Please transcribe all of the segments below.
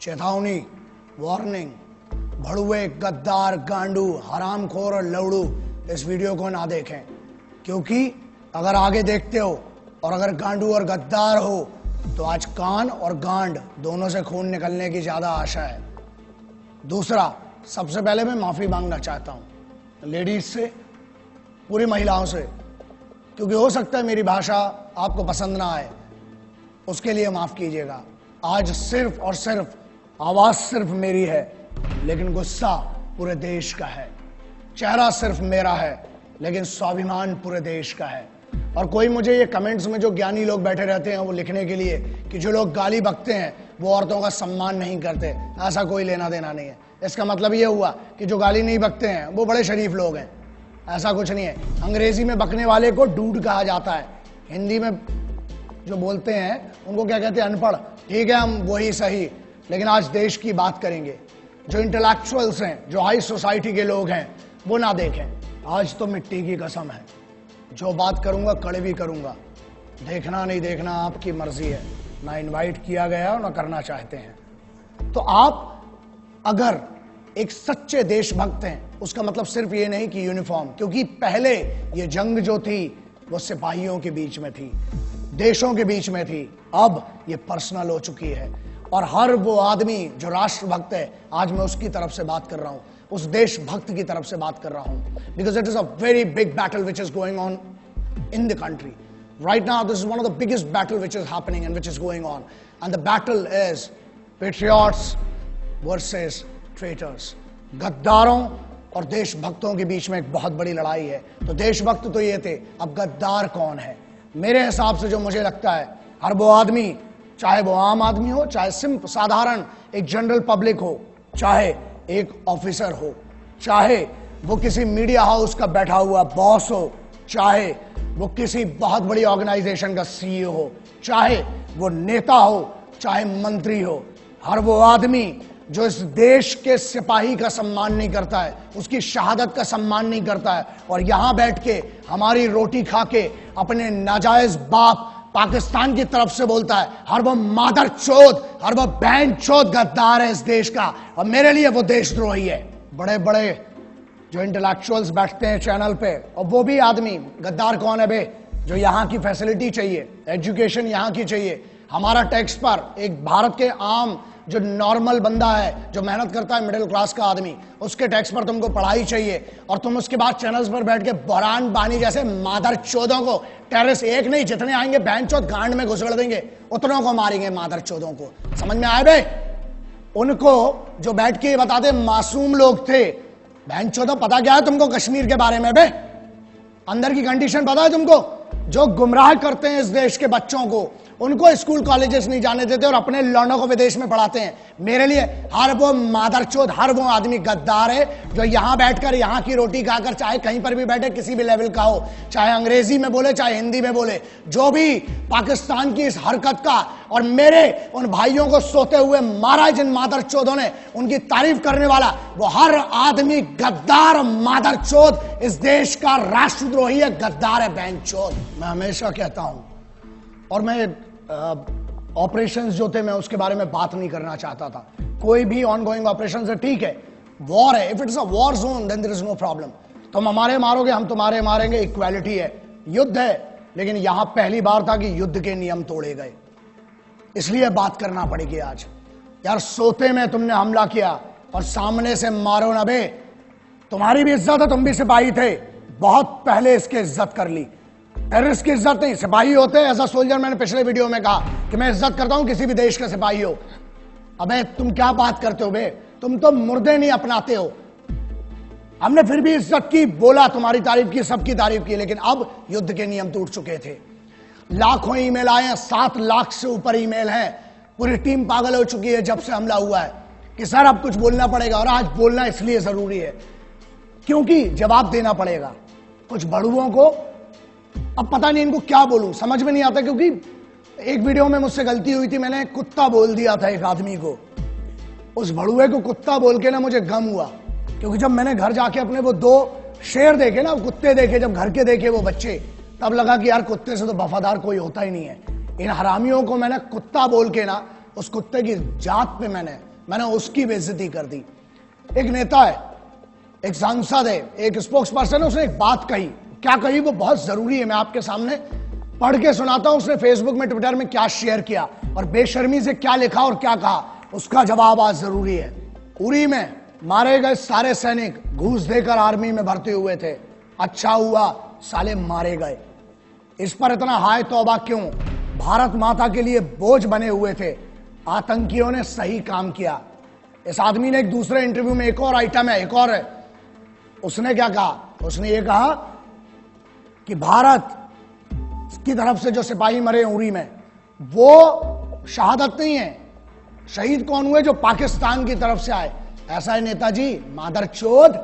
चेतावनी, वार्निंग, भड़ुए, गद्दार, गांडू, हरामखोर और लवड़ू इस वीडियो को ना देखें, क्योंकि अगर आगे देखते हो और अगर गांडू और गद्दार हो तो आज कान और गांड दोनों से खून निकलने की ज्यादा आशा है। दूसरा, सबसे पहले मैं माफी मांगना चाहता हूं लेडीज से, पूरी महिलाओं से, क्योंकि हो सकता है मेरी भाषा आपको पसंद ना आए, उसके लिए माफ कीजिएगा। आज सिर्फ और सिर्फ आवाज सिर्फ मेरी है, लेकिन गुस्सा पूरे देश का है। चेहरा सिर्फ मेरा है, लेकिन स्वाभिमान पूरे देश का है। और कोई मुझे ये कमेंट्स में जो ज्ञानी लोग बैठे रहते हैं वो लिखने के लिए कि जो लोग गाली बकते हैं वो औरतों का सम्मान नहीं करते, ऐसा कोई लेना देना नहीं है। इसका मतलब ये हुआ कि जो गाली नहीं बकते हैं वो बड़े शरीफ लोग हैं, ऐसा कुछ नहीं है। अंग्रेजी में बकने वाले को डूड कहा जाता है, हिंदी में जो बोलते हैं उनको क्या कहते हैं, अनपढ़। ठीक है, हम वही सही, लेकिन आज देश की बात करेंगे। जो इंटेलेक्चुअल्स हैं, जो हाई सोसाइटी के लोग हैं, वो ना देखें। आज तो मिट्टी की कसम है, जो बात करूंगा कड़वी करूंगा, देखना नहीं देखना आपकी मर्जी है, ना इनवाइट किया गया और ना करना चाहते हैं। तो आप अगर एक सच्चे देशभक्त हैं, उसका मतलब सिर्फ ये नहीं कि यूनिफॉर्म, क्योंकि पहले ये जंग जो थी वो सिपाहियों के बीच में थी, देशों के बीच में थी, अब ये पर्सनल हो चुकी है। और हर वो आदमी जो राष्ट्रभक्त है, आज मैं उसकी तरफ से बात कर रहा हूं, उस देशभक्त की तरफ से बात कर रहा हूं, because it is a very big battle which is going on in the country right now. This is one of the biggest battle which is happening and which is going on, and the battle is patriots versus traitors. गद्दारों और देशभक्तों के बीच में एक बहुत बड़ी लड़ाई है। तो देशभक्त तो ये थे, अब गद्दार कौन है? मेरे हिसाब से जो मुझे लगता है, हर वो आदमी, चाहे वो आम आदमी हो, चाहे सिंपल साधारण एक जनरल पब्लिक हो, चाहे एक ऑफिसर हो, चाहे वो किसी मीडिया हाउस का बैठा हुआ बॉस हो, चाहे वो किसी बहुत बड़ी ऑर्गेनाइजेशन का सीईओ हो, चाहे वो नेता हो, चाहे मंत्री हो, हर वो आदमी जो इस देश के सिपाही का सम्मान नहीं करता है, उसकी शहादत का सम्मान नहीं करता है, और यहां बैठ के हमारी रोटी खा के अपने नाजायज बाप पाकिस्तान की तरफ से बोलता है, हर वो मादर चोद, हर वो बहन चोद गद्दार है इस देश का, और मेरे लिए वो देशद्रोही है। बड़े बड़े जो इंटेलेक्चुअल्स बैठते हैं चैनल पे, और वो भी आदमी, गद्दार कौन है बे? जो यहाँ की फैसिलिटी चाहिए, एजुकेशन यहाँ की चाहिए, हमारा टैक्स पर एक भारत के आम जो नॉर्मल बंदा है, जो मेहनत करता है, मिडिल क्लास का आदमी, उसके टैक्स पर तुमको पढ़ाई चाहिए, और तुम उसके बाद चैनल्स पर बैठ के बहरान बानी जैसे मादर चोदों को, टेररिस्ट एक नहीं जितने आएंगे बहन चोद गांड में घुसड़ देंगे, उतनों को मारेंगे मादर चोदों को। समझ में आए बे? उनको जो बैठ के बताते मासूम लोग थे, बहन चोदों पता क्या है तुमको कश्मीर के बारे में बे? अंदर की कंडीशन पता है तुमको? जो गुमराह करते हैं इस देश के बच्चों को, उनको स्कूल कॉलेजेस नहीं जाने देते और अपने लौंडों को विदेश में पढ़ाते हैं। मेरे लिए हर वो मादरचोद, हर वो आदमी गद्दार है जो यहां बैठकर यहां की रोटी खाकर, चाहे कहीं पर भी बैठे, किसी भी लेवल का हो, चाहे अंग्रेजी में बोले चाहे हिंदी में बोले, जो भी पाकिस्तान की इस हरकत का और मेरे उन भाइयों को सोते हुए मारा जिन मादरचोदों ने, उनकी तारीफ करने वाला वो हर आदमी गद्दार मादरचोद, इस देश का राष्ट्रद्रोही है, गद्दार है, बहनचोद। मैं हमेशा कहता हूं, और मैं ऑपरेशंस जो थे मैं उसके बारे में बात नहीं करना चाहता था। कोई भी ऑनगोइंग ऑपरेशन है, ठीक है, वॉर है, if it is a war zone then there is no problem. तुम हमारे मारोगे, हम तुम्हारे मारेंगे, इक्वालिटी है, युद्ध है। लेकिन यहां पहली बार था कि युद्ध के नियम तोड़े गए, इसलिए बात करना पड़ेगी आज। यार सोते में तुमने हमला किया और सामने से मारो ना बे, तुम्हारी भी इज्जत है, तुम भी सिपाही थे, बहुत पहले इसकी इज्जत कर ली। टेररिस्ट की इज्जत नहीं, सिपाही होते हैं एज अ सोल्जर। मैंने पिछले वीडियो में कहा कि मैं इज्जत करता हूं किसी भी देश का सिपाही हो। अबे तुम क्या बात करते हो बे? तुम तो मुर्दे नहीं अपनाते हो। हमने फिर भी इज्जत की, बोला, तुम्हारी तारीफ की, सबकी तारीफ की, लेकिन अब युद्ध के नियम टूट चुके थे। लाखों ईमेल आए हैं, 7 लाख से ऊपर ईमेल हैं। पूरी टीम पागल हो चुकी है जब से हमला हुआ है कि सर अब कुछ बोलना पड़ेगा, और आज बोलना इसलिए जरूरी है क्योंकि जवाब देना पड़ेगा। कुछ बड़ुओं को अब पता नहीं इनको क्या बोलूं, समझ में नहीं आता, क्योंकि एक वीडियो में मुझसे गलती हुई थी, मैंने कुत्ता बोल दिया था एक आदमी को। उस भड़ुए को कुत्ता बोल के ना मुझे गम हुआ, क्योंकि जब मैंने घर जाके अपने वो 2 शेर देखे ना, कुत्ते देखे, जब घर के देखे वो बच्चे, तब लगा कि यार कुत्ते से तो वफादार कोई होता ही नहीं है। इन हरामियों को मैंने कुत्ता बोल के ना, उस कुत्ते की जात पे मैंने मैंने उसकी बेइज्जती कर दी। एक नेता है, एक सांसद है, एक स्पोक्स पर्सन है, उसने एक बात कही। क्या कही वो बहुत जरूरी है, मैं आपके सामने पढ़ के सुनाता हूं। उसने फेसबुक में, ट्विटर में क्या शेयर किया और बेशर्मी से क्या लिखा और क्या कहा, उसका जवाब आज जरूरी है। उरी में मारे गए सारे सैनिक घूस देकर आर्मी में भर्ती हुए थे, अच्छा हुआ साले मारे गए। इस पर इतना हाय तौबा क्यों? भारत माता के लिए बोझ बने हुए थे, आतंकियों ने सही काम किया। इस आदमी ने एक दूसरे इंटरव्यू में, एक और आइटम है, एक और है, उसने क्या कहा? उसने ये कहा कि भारत की तरफ से जो सिपाही मरे उरी में, वो शहादत नहीं है। शहीद कौन हुए? जो पाकिस्तान की तरफ से आए। ऐसा है नेताजी, मादरचोद,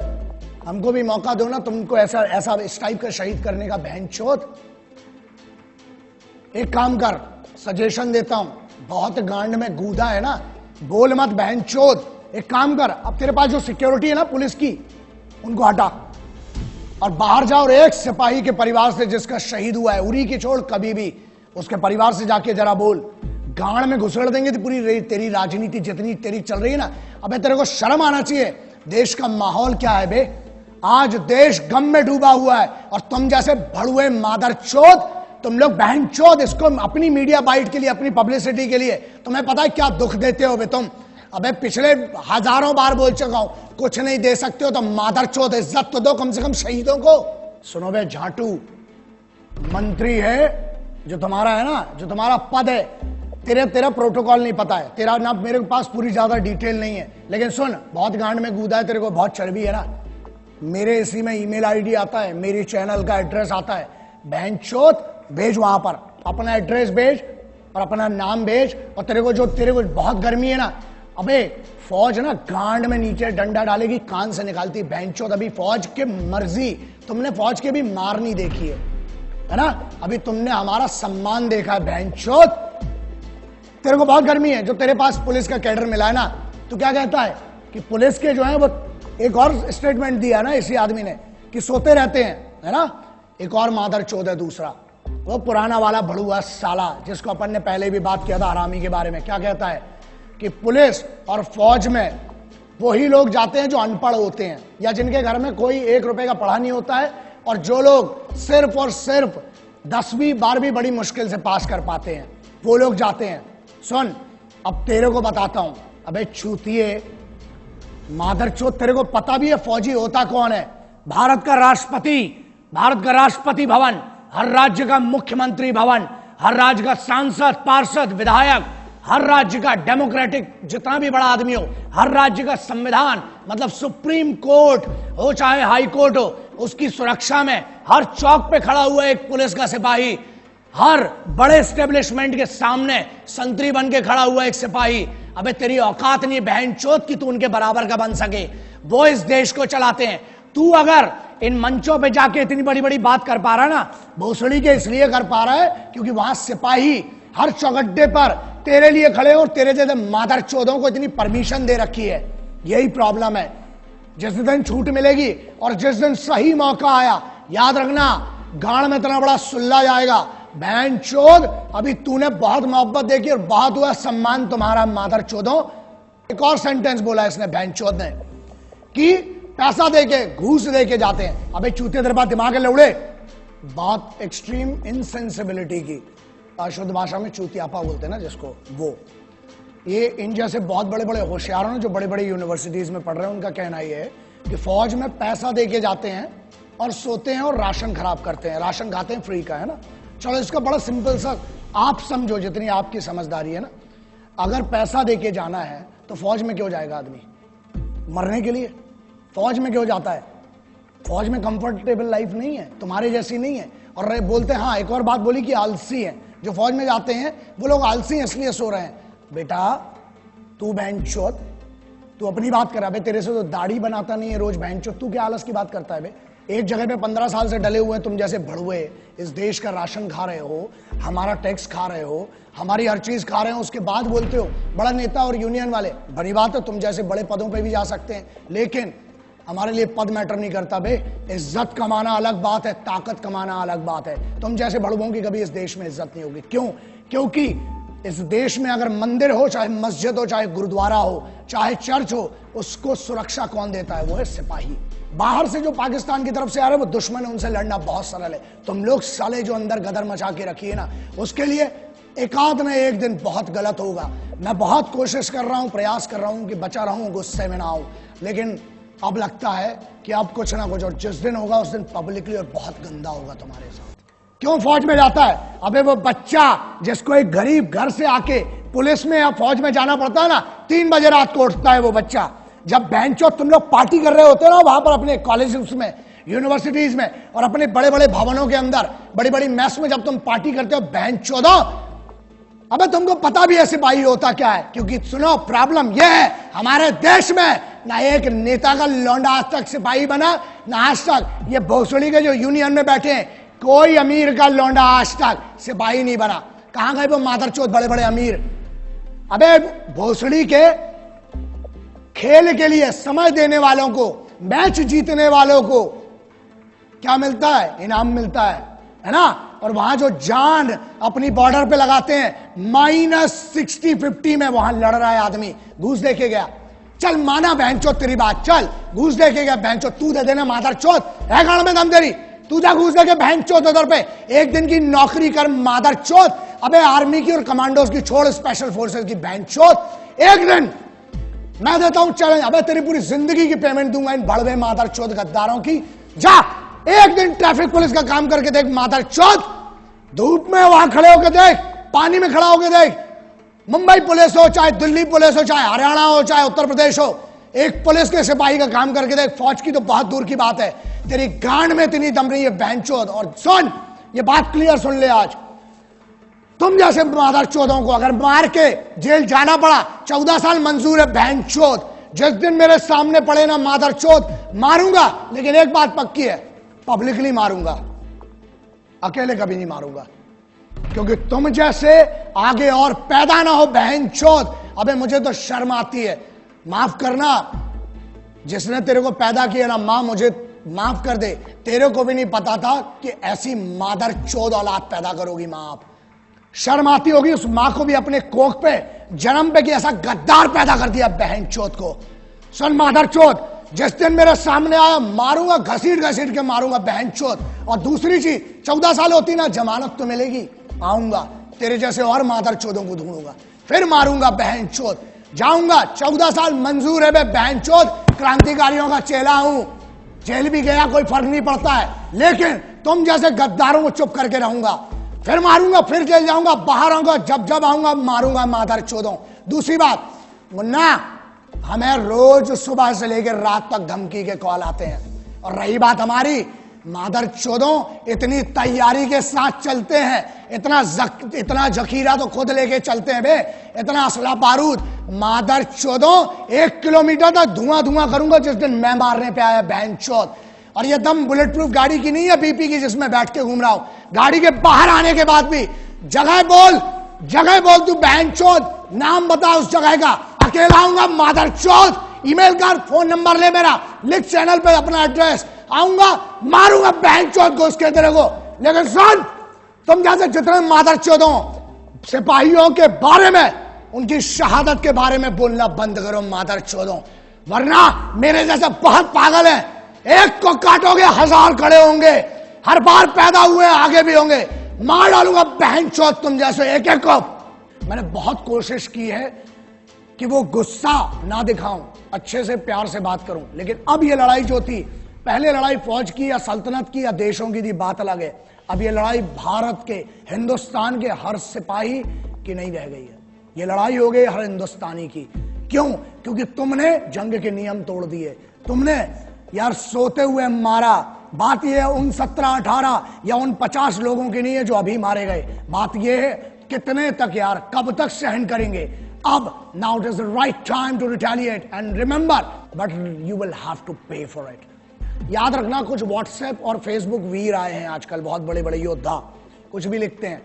हमको भी मौका दो ना, तुमको ऐसा ऐसा इस टाइप का शहीद करने का, बहनचोद। एक काम कर, सजेशन देता हूं, बहुत गांड में गूदा है ना, बोल मत बहनचोद। एक काम कर, अब तेरे पास जो सिक्योरिटी है ना पुलिस की, उनको हटा और बाहर जाओ और एक सिपाही के परिवार से जिसका शहीद हुआ है, उरी की छोड़, कभी भी उसके परिवार से जाके जरा बोल। गांड में घुसेड़ देंगे तो पूरी तेरी राजनीति जितनी तेरी चल रही है ना, अबे तेरे को शर्म आना चाहिए। देश का माहौल क्या है बे? आज देश गम में डूबा हुआ है और तुम जैसे भड़ुए मादरचोद, तुम लोग बहनचोद, इसको अपनी मीडिया बाइट के लिए, अपनी पब्लिसिटी के लिए, तुम्हें पता है क्या दुख देते हो बे तुम? अबे पिछले हजारों बार बोल चुका हूं, कुछ नहीं दे सकते हो तो मादरचोद इज्जत तो दो कम से कम शहीदों को। सुनो बे झाटू, मंत्री है जो तुम्हारा है ना, जो तुम्हारा पद है, तेरा प्रोटोकॉल नहीं पता है, तेरा ना मेरे पास पूरी ज्यादा डिटेल नहीं है, लेकिन सुन, बहुत गांड में कूदा है, तेरे को बहुत चर्बी है ना। मेरे इसी में ईमेल आईडी आता है, मेरी चैनल का एड्रेस आता है, बहनचोद भेज, वहां पर अपना एड्रेस भेज और अपना नाम भेज। और तेरे को बहुत गर्मी है ना, अबे फौज ना गांड में नीचे डंडा डालेगी, कान से निकालती बहनचोद। अभी फौज के मर्जी, तुमने फौज के भी मार नहीं देखी है ना, अभी तुमने हमारा सम्मान देखा है बहनचोद। तेरे को बहुत गर्मी है, जो तेरे पास पुलिस का कैडर मिला है ना, तो क्या कहता है कि पुलिस के जो है वो, एक और स्टेटमेंट दिया ना इसी आदमी ने कि सोते रहते हैं, है ना। एक और मादरचोद है दूसरा, वो पुराना वाला भड़ुआ साला जिसको अपन ने पहले भी बात किया था हरामी के बारे में। क्या कहता है कि पुलिस और फौज में वही लोग जाते हैं जो अनपढ़ होते हैं या जिनके घर में कोई 1 रुपए का पढ़ा नहीं होता है, और जो लोग सिर्फ और सिर्फ 10वीं 12वीं बड़ी मुश्किल से पास कर पाते हैं, वो लोग जाते हैं। सुन, अब तेरे को बताता हूं, अबे चूतिए मादरचोद, तेरे को पता भी है फौजी होता कौन है? भारत का राष्ट्रपति, भारत का राष्ट्रपति भवन, हर राज्य का मुख्यमंत्री भवन, हर राज्य का सांसद, पार्षद, विधायक, हर राज्य का डेमोक्रेटिक जितना भी बड़ा आदमी हो, हर राज्य का संविधान, मतलब सुप्रीम कोर्ट हो चाहे हाई कोर्ट हो, उसकी सुरक्षा में हर चौक पे खड़ा हुआ एक पुलिस का सिपाही, हर बड़े एस्टेब्लिशमेंट के सामने संतरी बन के खड़ा हुआ एक सिपाही। अबे तेरी औकात नहीं बहनचोद कि तू उनके बराबर का बन सके। वो इस देश को चलाते हैं। तू अगर इन मंचों पे जाके इतनी बड़ी बड़ी बात कर पा रहा है ना, भोसड़ी के इसलिए कर पा रहा है क्योंकि वहां सिपाही हर चौगड्डे पर तेरे लिए खड़े और तेरे जैसे मादरचोदों को इतनी परमिशन दे रखी है। यही प्रॉब्लम है। जिस दिन छूट मिलेगी और जिस दिन सही मौका आया, याद रखना गाड़ में इतना बड़ा सुल्ला जाएगा। बहनचोद, अभी तूने बहुत मोहब्बत देखी और बहुत हुआ सम्मान तुम्हारा मादरचोदों। एक और सेंटेंस बोला इसने बहनचोद ने कि पैसा देके, घूस देके जाते हैं। अबे चूते तेरे पास दिमाग है लौड़े? बात एक्सट्रीम इनसेंसिबिलिटी की, शुद्ध भाषा में चूतियापा बोलते हैं ना जिसको, वो ये इन जैसे बहुत बड़े बड़े होशियारों जो बड़े बड़े यूनिवर्सिटीज में पढ़ रहे हैं, उनका कहना ये है कि फौज में पैसा देके जाते हैं और सोते हैं और राशन खराब करते हैं, राशन खाते हैं फ्री का, है ना। चलो इसका बड़ा सिंपल सा आप समझो, जितनी आपकी समझदारी है ना, अगर पैसा देके जाना है तो फौज में क्यों जाएगा आदमी? मरने के लिए। फौज में क्यों जाता है? फौज में कंफर्टेबल लाइफ नहीं है, तुम्हारे जैसी नहीं है। और बोलते हैं, हाँ एक और बात बोली कि आलसी है जो फौज में जाते हैं, वो लोग आलसी हैं इसलिए सो रहे हैं। बेटा तू बहनचोद, तू अपनी बात कर। बे तेरे से तो दाढ़ी बनाता नहीं है रोज बहनचोद, तू क्या आलस की बात करता है बे? एक जगह पे 15 साल से डले हुए हैं तुम जैसे भड़ुए, इस देश का राशन खा रहे हो, हमारा टैक्स खा रहे हो, हमारी हर चीज खा रहे हो, उसके बाद बोलते हो बड़ा नेता और यूनियन वाले। बड़ी बात है, तुम जैसे बड़े पदों पे भी जा सकते हैं, लेकिन हमारे लिए पद मैटर नहीं करता बे। इज्जत कमाना अलग बात है, ताकत कमाना अलग बात है। तुम जैसे भड़ुओं की कभी इस देश में इज्जत नहीं होगी। क्यों? क्योंकि इस देश में अगर मंदिर हो, चाहे मस्जिद हो, चाहे गुरुद्वारा हो, चाहे चर्च हो, उसको सुरक्षा कौन देता है? वो है सिपाही। बाहर से जो पाकिस्तान की तरफ से आ रहे हैं वो दुश्मन है, उनसे लड़ना बहुत सरल है। तुम लोग साले जो अंदर गदर मचा के रखिए ना, उसके लिए एकाध न एक दिन बहुत गलत होगा। मैं बहुत कोशिश कर रहा हूं, प्रयास कर रहा हूं कि बचा रहूं, गुस्से में ना आऊं, लेकिन अब लगता है कि अब कुछ ना कुछ, और जिस दिन होगा उस दिन पब्लिकली और बहुत गंदा होगा तुम्हारे साथ। क्यों फौज में जाता है? अबे वो बच्चा जिसको एक गरीब घर से आके पुलिस में या फौज में जाना पड़ता है ना, 3 बजे रात को उठता है वो बच्चा। जब बेंचो तुम लोग पार्टी कर रहे होते हो ना वहां पर अपने कॉलेज में, यूनिवर्सिटीज में और अपने बड़े बड़े भवनों के अंदर, बड़ी बड़ी मैस में जब तुम पार्टी करते हो, बेंचो दो, अबे तुमको पता भी है सिपाही होता क्या है? क्योंकि सुनो, प्रॉब्लम यह है हमारे देश में ना एक नेता का लौंडा आज तक सिपाही बना, ना आज तक ये भोसड़ी के जो यूनियन में बैठे हैं कोई अमीर का लौंडा आज तक सिपाही नहीं बना। कहां गए वो मादरचोद बड़े बड़े अमीर? अबे भोसड़ी के खेल के लिए समय देने वालों को, मैच जीतने वालों को क्या मिलता है? इनाम मिलता है ना? और वहां जो जान अपनी बॉर्डर पे लगाते हैं, -60-50 में वहां लड़ रहा है आदमी, घूस देके गया। चल माना बहनचोद तेरी बात, चल घूस देके गया बहनचोद, तू दे देना मादरचोद, है गाड़ में दम तेरी, तू जा घूस देके बहनचोद उधर पे, एक दिन की नौकरी कर मादरचोद। अबे आर्मी की और कमांडोज की छोड़, स्पेशल फोर्सेस की बहनचोद, एक दिन मैं देता हूं चैलेंज, अबे तेरी पूरी जिंदगी की पेमेंट दूंगा इन बड़वे मादरचोद गद्दारों की। जा एक दिन ट्रैफिक पुलिस का काम करके देख मादरचोद, धूप में वहां खड़े होकर देख, पानी में खड़ा होकर देख, मुंबई पुलिस हो, चाहे दिल्ली पुलिस हो, चाहे हरियाणा हो, चाहे उत्तर प्रदेश हो, एक पुलिस के सिपाही का काम करके देख। फौज की तो बहुत दूर की बात है, तेरी गांड में इतनी दम रही है बहनचोद। और सुन, ये बात क्लियर सुन ले, आज तुम जैसे मादरचोदों को अगर मार के जेल जाना पड़ा, 14 साल मंजूर है बहनचोद। जिस दिन मेरे सामने पड़े ना मादरचोद, मारूंगा, लेकिन एक बात पक्की है, पब्लिकली मारूंगा, अकेले कभी नहीं मारूंगा, क्योंकि तुम जैसे आगे और पैदा ना हो बहनचोद। अबे मुझे तो शर्म आती है, माफ करना, जिसने तेरे को पैदा किया ना मां, मुझे माफ कर दे, तेरे को भी नहीं पता था कि ऐसी मादरचोद औलाद पैदा करोगी मां आप। शर्म आती होगी उस मां को भी अपने कोख पे जन्म पे कि ऐसा गद्दार पैदा कर दिया बहनचोद को। सुन मादरचोद, जिस दिन मेरे सामने आया मारूंगा, घसीट घसीट के मारूंगा बहनचोद। और दूसरी चीज, 14 साल होती ना, जमानत तो मिलेगी, आऊंगा तेरे जैसे और मादरचोदों को ढूंढूंगा, फिर मारूंगा बहनचोद, जाऊंगा। 14 साल मंजूर है बे बहनचोद, क्रांतिकारियों का चेला हूं, जेल भी गया कोई फर्क नहीं पड़ता है, लेकिन तुम जैसे गद्दारों को चुप करके रहूंगा, फिर मारूंगा, फिर जेल जाऊंगा, बाहर आऊंगा, जब जब आऊंगा मारूंगा मादरचोदों। दूसरी बात मुन्ना, हमें रोज सुबह से लेकर रात तक धमकी के कॉल आते हैं, और रही बात हमारी, मादरचोदों इतनी तैयारी के साथ चलते हैं, इतना जखीरा तो खुद लेके चलते हैं बे, इतना असला बारूद। मादरचोदों 1 किलोमीटर तक धुआं धुआं करूंगा जिस दिन मैं मारने पे आया बहनचोद। और ये दम बुलेट प्रूफ गाड़ी की नहीं है, बीपी की, जिसमें बैठ के घूम रहा हूं। गाड़ी के बाहर आने के बाद भी जगह बोल तू बहनचोद, नाम बता उस जगह का, अकेला आऊंगा मादरचोद, ईमेल कर, फोन नंबर ले मेरा, लिख चैनल पे अपना एड्रेस, आऊंगा मारूंगा बहनचोद को उसके तेरे को। लेकिन सुन, तुम जैसे जितने मादरचोदों सिपाहियों के बारे में, उनकी शहादत के बारे में बोलना बंद करो मादरचोदों, वरना मेरे जैसे बहुत पागल है, एक को काटोगे 1000 खड़े होंगे, हर बार पैदा हुए आगे भी होंगे, मार डालूंगा बहनचोद तुम जैसे एक एक को। मैंने बहुत कोशिश की है कि वो गुस्सा ना दिखाऊं, अच्छे से प्यार से बात करूं, लेकिन अब ये लड़ाई जो थी, पहले लड़ाई फौज की या सल्तनत की या देशों की थी, बात अलग है। अब ये लड़ाई भारत के, हिंदुस्तान के हर सिपाही की नहीं रह गई है, ये लड़ाई हो गई हर हिंदुस्तानी की। क्यों? क्योंकि तुमने जंग के नियम तोड़ दिए, तुमने यार सोते हुए मारा। बात यह है उन 17-18 या उन 50 लोगों की नहीं है जो अभी मारे गए, बात यह है कितने तक यार, कब तक सहन करेंगे। अब now it is the right time to retaliate and remember, but you will have to pay for it. याद रखना, कुछ व्हाट्सएप और फेसबुक वीर आए हैं आजकल, बहुत बड़े बड़े योद्धा, कुछ भी लिखते हैं।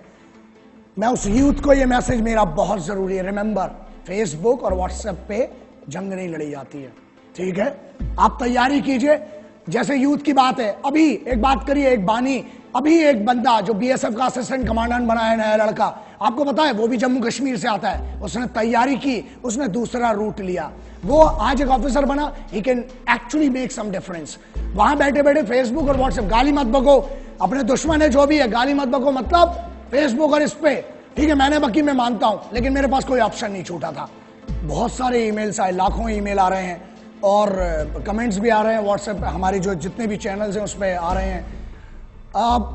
मैं उस यूथ को ये मैसेज मेरा बहुत जरूरी है, रिमेंबर, फेसबुक और व्हाट्सएप पे जंग नहीं लड़ी जाती है, ठीक है? आप तैयारी कीजिए, जैसे यूथ की बात है, अभी एक बात करिए, एक बानी, अभी एक बंदा जो बीएसएफ का असिस्टेंट कमांडेंट बना है, नया लड़का, आपको पता है वो भी जम्मू कश्मीर से आता है, उसने तैयारी की, उसने दूसरा रूट लिया, वो आज एक ऑफिसर बना, he can actually make some difference. वहां बैठे बैठे फेसबुक और व्हाट्सएप, गाली मत बको, अपने दुश्मन है जो भी है, गाली मत बको मतलब फेसबुक और इस पे, ठीक है मैंने बकी, मैं मानता हूं, लेकिन मेरे पास कोई ऑप्शन नहीं छूटा था। बहुत सारे ईमेल्स आए, लाखों ईमेल आ रहे हैं और कमेंट्स भी आ रहे हैं व्हाट्सएप पे, हमारी जो जितने भी चैनल्स हैं उस पर आ रहे हैं।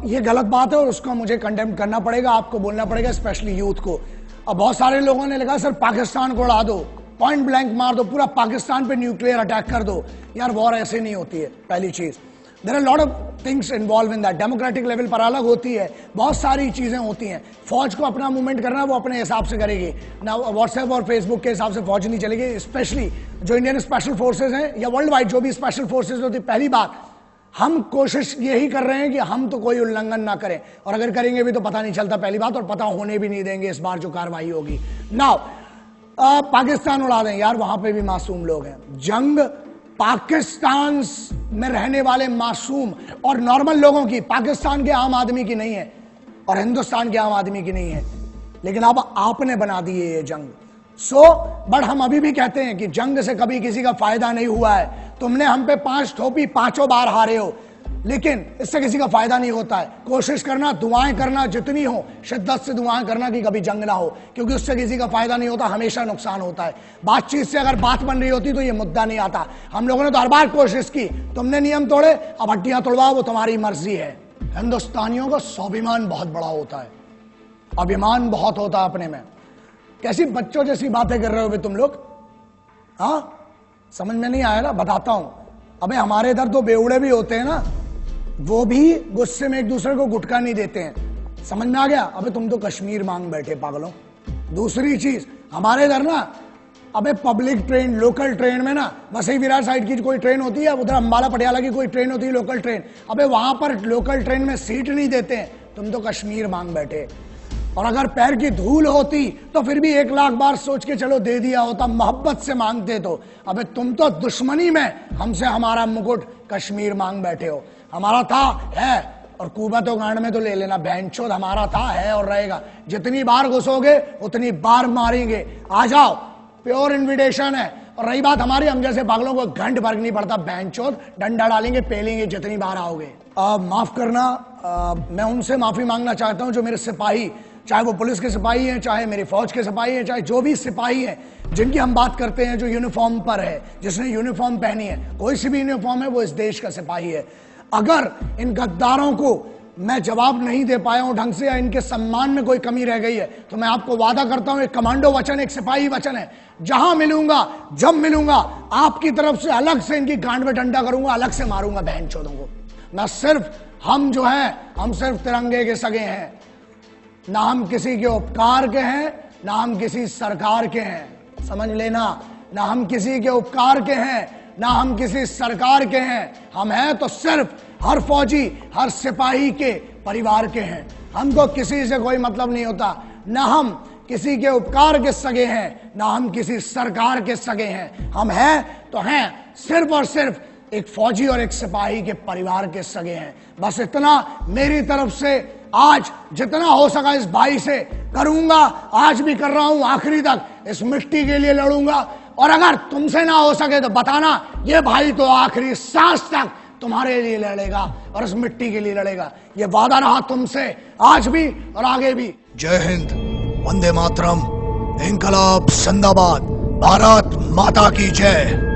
ये गलत बात है और उसको मुझे कंडेम करना पड़ेगा, आपको बोलना पड़ेगा, स्पेशली यूथ को। अब बहुत सारे लोगों ने लिखा सर पाकिस्तान को उड़ा दो, पॉइंट ब्लैंक मार दो, पूरा पाकिस्तान पे न्यूक्लियर अटैक कर दो। यार वॉर ऐसे नहीं होती है, पहली चीज। There are lot of things involve in that. Democratic level पर अलग होती है, बहुत सारी चीजें होती हैं। फौज को अपना मूवमेंट करना है वो अपने हिसाब से करेगी ना, व्हाट्सएप और फेसबुक के हिसाब से फौज नहीं चलेगी। स्पेशली जो इंडियन स्पेशल फोर्सेज हैं या वर्ल्ड वाइड जो भी स्पेशल फोर्सेज होती, पहली बात हम कोशिश यही कर रहे हैं कि हम तो कोई उल्लंघन ना करें, और अगर करेंगे भी तो पता नहीं चलता, पहली बात, और पता होने भी नहीं देंगे इस बार जो कार्रवाई होगी। नाउ पाकिस्तान उड़ा दें, यार वहां पे भी मासूम लोग हैं। जंग पाकिस्तान में रहने वाले मासूम और नॉर्मल लोगों की, पाकिस्तान के आम आदमी की नहीं है और हिंदुस्तान के आम आदमी की नहीं है, लेकिन अब आपने बना दी है ये जंग। बट हम अभी भी कहते हैं कि जंग से कभी किसी का फायदा नहीं हुआ है। तुमने हम पे 5 थोपी, 5 बार हारे हो, लेकिन इससे किसी का फायदा नहीं होता है। कोशिश करना, दुआएं करना जितनी हो, शिद्दत से दुआएं करना कि कभी जंग ना हो, क्योंकि उससे किसी का फायदा नहीं होता, हमेशा नुकसान होता है। बातचीत से अगर बात बन रही होती तो ये मुद्दा नहीं आता। हम लोगों ने तो हर बार कोशिश की, तुमने नियम तोड़े, अब हड्डियां तोड़वाओ, वो तुम्हारी मर्जी है। हिंदुस्तानियों का स्वाभिमान बहुत बड़ा होता है, अभिमान बहुत होता है अपने में। कैसी बच्चों जैसी बातें कर रहे हो तुम लोग, हाँ समझ में नहीं आया ना, बताता हूं। अबे हमारे इधर तो बेवड़े भी होते हैं ना, वो भी गुस्से में एक दूसरे को गुटखा नहीं देते हैं, समझ में आ गया। अबे तुम तो कश्मीर मांग बैठे पागलों। दूसरी चीज, हमारे इधर ना, अबे पब्लिक ट्रेन, लोकल ट्रेन में ना, वसई विरार साइड की कोई ट्रेन होती है, उधर अंबाला पटियाला की कोई ट्रेन होती है लोकल ट्रेन, अबे वहां पर लोकल ट्रेन में सीट नहीं देते हैं, तुम तो कश्मीर मांग बैठे। और अगर पैर की धूल होती तो फिर भी 1 लाख बार सोच के चलो दे दिया होता, मोहब्बत से मांगते तो। अबे तुम तो दुश्मनी में हमसे हमारा मुकुट कश्मीर मांग बैठे हो। हमारा था, है, और कुबतो गांड में तो ले लेना, बहनचोद हमारा था, है और रहेगा। जितनी बार घुसोगे उतनी बार मारेंगे, आ जाओ, प्योर इन्विटेशन है। और रही बात हमारी, हम जैसे पागलों को घंट फर्क नहीं पड़ता, बहनचोद डंडा डालेंगे, पेलेंगे जितनी बार आओगे। माफ करना, मैं उनसे माफी मांगना चाहता हूं जो मेरे सिपाही, चाहे वो पुलिस के सिपाही हैं, चाहे मेरी फौज के सिपाही हैं, चाहे जो भी सिपाही हैं जिनकी हम बात करते हैं, जो यूनिफॉर्म पर है, जिसने यूनिफॉर्म पहनी है, कोई सी भी यूनिफॉर्म है, वो इस देश का सिपाही है। अगर इन गद्दारों को मैं जवाब नहीं दे पाया हूं ढंग से, या इनके सम्मान में कोई कमी रह गई है, तो मैं आपको वादा करता हूं, एक कमांडो वचन, एक सिपाही वचन है, जहां मिलूंगा, जब मिलूंगा, आपकी तरफ से अलग से इनकी गांड में डंडा करूंगा, अलग से मारूंगा बहनचोदों को। मैं सिर्फ, हम जो है, हम सिर्फ तिरंगे के सगे हैं, ना हम किसी के उपकार के हैं, ना हम किसी सरकार के हैं, समझ लेना। ना हम किसी के उपकार के हैं, ना हम किसी सरकार के हैं, हम हैं तो सिर्फ हर फौजी, हर सिपाही के परिवार के हैं। हमको किसी से कोई मतलब नहीं होता, ना हम किसी के उपकार के सगे हैं, ना हम किसी सरकार के सगे हैं। हम हैं तो हैं सिर्फ और सिर्फ एक फौजी और एक सिपाही के परिवार के सगे हैं। बस इतना मेरी तरफ से आज जितना हो सका इस भाई से करूंगा, आज भी कर रहा हूं, आखिरी तक इस मिट्टी के लिए लड़ूंगा। और अगर तुमसे ना हो सके तो बताना, ये भाई तो आखिरी सांस तक तुम्हारे लिए लड़ेगा और इस मिट्टी के लिए लड़ेगा। ये वादा रहा तुमसे, आज भी और आगे भी। जय हिंद, वंदे मातरम, इंकलाब जिंदाबाद, भारत माता की जय।